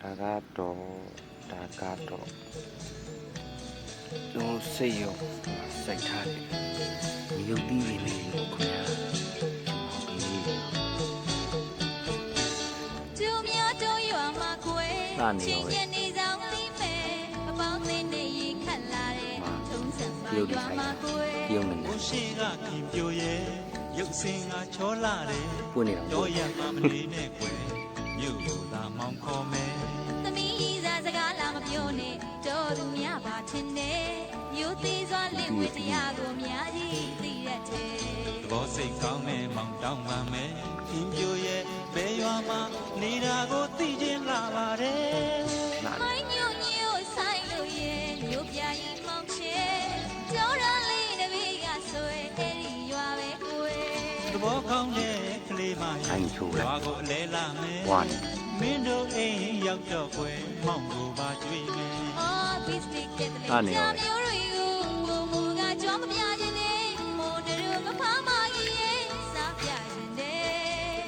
ဒါကတော့ကျွန်တော်စိတ်ရောစိုက်ထားတယ်မြုပ်ပြီးနေလို့ခင်ဗျာကျူများတို့ရွာမှာခွဲချင်းချင်းနေဆောင်ပြီးမယ်အပေါင်းသေးနေရင်ခတ်လာတဲ့ထုံးစံပါရွာမှာခွဲပြုံးနေတယ် ရှိကခင်ပြိုရဲ့ရုပ်စင်ကချောလာတယ် ပွင့်နေတော့ တော့ရမမနေနဲ့ကွယ်မြို့ကိုသာမောင်းခေါ်မယ် သမီးစားစကားလာမပြောနဲ့တော်သူများပါထင်တယ်မြို့သေးစွာလင့်ဝဲတရားကိုများကြီးသိရက်တယ် သဘောစိတ်ကောင်းနဲ့မောင်းတောင်းပါမယ်ခင်ပြိုရဲ့ဘယ်ရွာမှာနေတာကိုသိချင်းလာပါတယ် မိုင်းညို့ညို့ဆိုင်လို့ရဲ့မြို့ပြရင်မောင်းချဲကြောရလေးတပည့်ကဆွဲအဲ့ဒီရွာပဲကိုယ် သဘောကောင်းတဲ့ကလေးမ အိုင်ချိုးလိုက် ရွာကိုအလဲလာမယ် ဝါနေ မင်းတို့အိမ်ရောက်တော့ကွယ်မောင်းကိုပါကြွေးမယ် အော်ဘစ်စတစ်ကတဲ့လေကြာမျိုးတွေကိုမူကကြောမပြခြင်းနဲ့မိုးတို့မဖားမကြီးရဲ့စားပြခြင်းတဲ့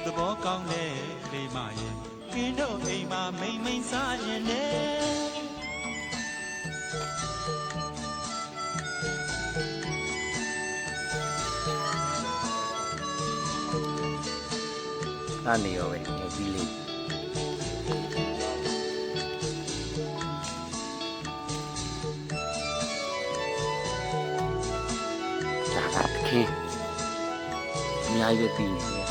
သဘောကောင်းတဲ့ကလေးမရဲ့မင်းတို့အိမ်မှာမိန်စားခြင်းနဲ့ အဲ့နေရောပဲမြုပ်ပြီးလေးဒါကခင်အများကြီးပဲပြီးနေတယ်